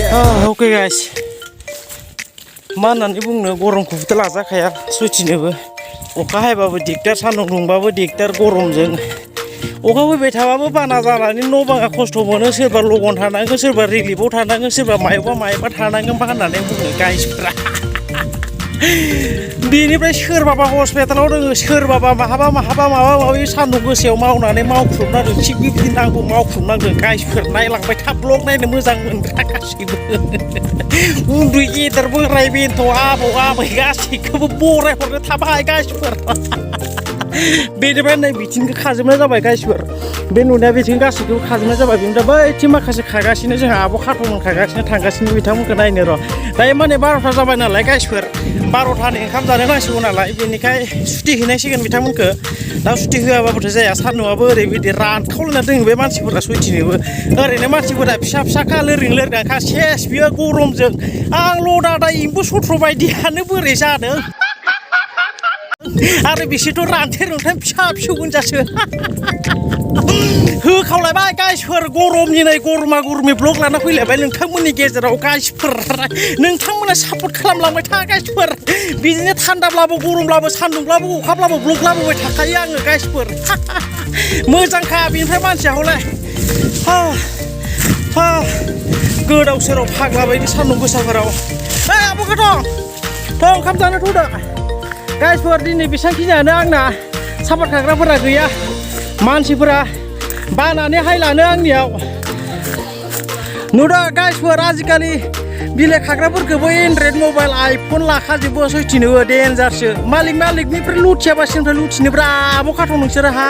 Okay guys, mana nih bung gorong kubu telah zakaya suci nih bu. Oka hai babu diktar sanung babu diktar gorong jeng. Oka bu betah babu panazara nih no bang aku stomo nih serba logon tanah nih serba relief tanah nih serba maiba tanah nih mana nih bung guys. Biनिफ्राय सोरबाबा हस्पिटालाव दङ सोरबाबा माबा सान्दुं गोसायाव मावनानै मावख्रुबनांदों थिग बिदिनो आंबो मावख्रुबनांदों गाइसफोर नायलांबाय था ब्लग नायनो मोजां मोनग्रा गासैबो उन्दै गेदेर बोराय बेन्थ' आबौ आबै गासैखौबो बरायहरनो थाबाय गाइसफोर बेनिफ्राय नै बिथिंखौ खाजोबनाय जाबाय गाइसफोर बे नुनाया बिथिं गासैखौबो खाजोबनाय जाबाय बेनिफ्राय बैथिं माखासे खागासिनो जोंहा आब' खाथ'मोन खागासिनो थांगासिनो बिथांमोनखौ नायनो र' दायो माने 12ता जाबाय नालाय गाइसफोर 12तानि ओंखाम जानो नांसिगौ नालाय बेनिखाय सुटि हैनांसिगोन बिथांमोनखौ दा सुटि होआबाबोथ' जाया सान्दुंआबो ओरैबायदि रानखावलायना दङ बे मानसिफोरा सयथिनोबो ओरैनो मानसिफोरा फिसा लोरगांखा सेस बियो गरमजों आंल' दादा एम्बु सथ्र बायदियानो बोरै जादों आरो बिसोरथ' रानथेर फिसा गोजासो होखावलायबाय गाइसफोर गरमनि नै गरमा गरमि ब्लग लाना फैलायबाय नोंथांमोननि गेजेराव गाइसफोर नोंथांमोना सापर्ट खालामलांबाय था गाइसफोर बिदिनो थान्दाब्लाबो गरमब्लाबो सान्दुंब्लाबो अखाब्लाबो ब्लग लाबोबाय थाखायो आङो गाइसफोर मोजांखा बिनिफ्राय मानसिया हले गोदाव सोराव फाग्ला बायदि सान्दुं गोसाफोराव आब'खौथ' ओंखाम जानो थ'दो गाइसफोर दिनै बेसांखिनियानो आंना सापर्ट खाग्राफोरा गैया मानसिफोरा बानानै हायलानो आंनियाव नुदो गाइसफोर आजिखालि बिलाइ खाग्राफोरखौबो एन्ड्रइड मबाइल आइफन लाखाजोबो सयथिनोबो देन्जारसो मालिकनिफ्राय लुथियाबासिनिफ्राय लुथिनोब्रा आब' खाथ' नोंसोरो हा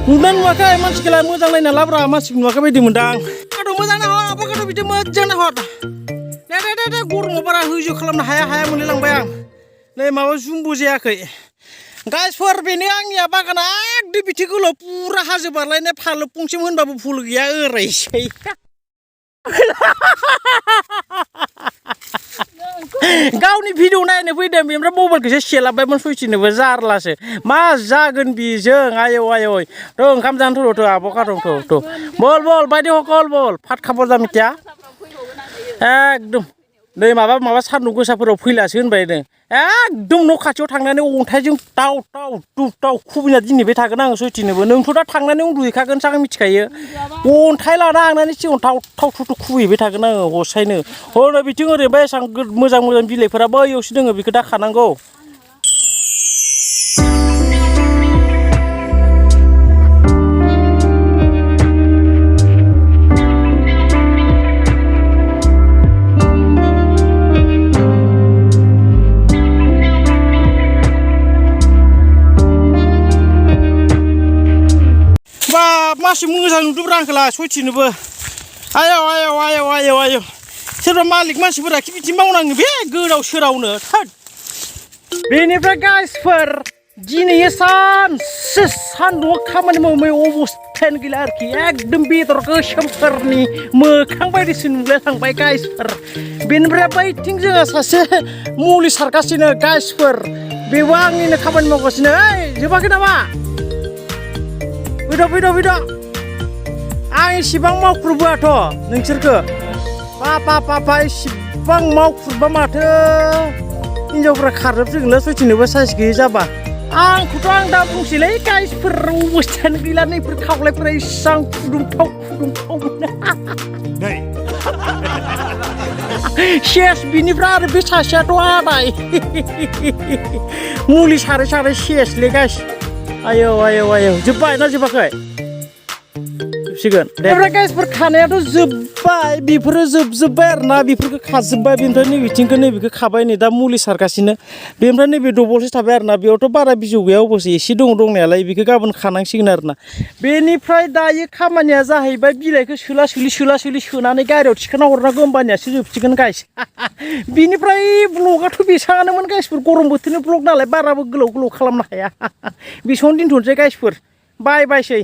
नुदों नुवाखै मानसिखौलाय मोजां नायना लाब्रा मानसिखौ नुवाखै बायदि मोनदां खाथ' मोजां नाहर आब' खाथ' बिदि मोजां नाहर दे गरमाव बारा हैज' खालामनो हाया मोनलायलांबाय आं नै माबा जुमबो जायाखै गाइसफोर बेनो आंनिया बागाना एकदम बिथिं गोलाव पुरा हाजो बारलायनाय फालो फंसिम होनबाबो फुल गैया ओरैसै गावनि भिडिअ नायनो फैदों बेनिफ्राय मबाइलखौसो सेलाबायमोन सयथिनोबो जारलासो मा जागोन बिजों आयौ थ' ओंखाम जानो थ'थ' आब' खाथ'थ' बल बायदि हकल बल फात खाबर जामिथिया एकदम नै माबा सान्दुं गोसाफोराव फैलासो होनबाय नो एकदम न' खाथियाव थांनानै अन्थाइजों दाउ खुबैना दिनैबाय थागोन आङो सयथिनोबो नोंथ' दा थांनानै उन्दुहैखागोन सां मिथिखायो अन्थाइ लाना थांनानै सिगां थाव खुबैबाय थागोन आङो हसायनो हनै बिथिं ओरैबाय एसां मोजां बिलाइफोरा बैयावसो दोङो बेखौ दा खानांगौ मासि मोजां नुदोंब्रा आंखौला सयथिनोबो आयौ सोरबा मालिक मानसिफोरा बिदि मावनाङो बे गोदाव सोरावनो थोद बेनिफ्राय गाइसफोर दिनै सानसे सान्दुंआव खामानि मावनाय अबस्थायानो गैला आरोखि एकदम बेदर गोसोमफोरनि मोखां बायदिसो नुलाय थांबाय गाइसफोर बेनिफ्राय बैथिं जोङो सासे मुलि सारगासिनो गाइसफोर बेबो आंनिनो खामानि मावगासिनो जोबाखै नामा फैद' आं इसिबां मावख्रुबोआथ' नोंसोरखौ पापा इसिबां मावख्रुबा माथो हिनजावफ्रा खारजोबसिगोनलै सयथिनोबो साइज गैयै जाबा आंखौथ' आं दा बुंसैलै गाइसफोर अबस्थायानो गैला नैफोर खावलायफोरा इसां फुदुंथाव सेस बिनिफ्राय आरो बे सासेयाथ' आदाय मुलि सारै सेसलै गाइस आयौ जोब्बाय ना जोबाखै जोबसिगोन ओमफ्राय गाइसफोर खानायाथ' जोब्बाय बेफोरो जोबजोब्बाय आरोना बेफोरखौ खाजोब्बाय बेनिफ्राय नैबेखौ खाबाय नै दा मुलि सारगासिनो बेनिफ्राय नैबे दबलसो थाबाय आरोना बेयावथ' बारा बिजौ गैया अबसे एसे दंनायालाय बेखौ गाबोन खानांसिगोन आरोना बेनिफ्राय दायो खामानिया जाहैबाय बिलाइखौ सोला सोलि सोनानै गारियाव थिखोना हरनांगौ होमबानियासो जोबसिगोन गाइस बिनिफ्राय ब्लगाथ' बेसाङानोमोन गाइसफोर गरम बोथोरनि ब्लग नालाय बाराबो गोलाव खालामनो हाया बेसेबां दोनथ'नोसै गाइसफोर बायसै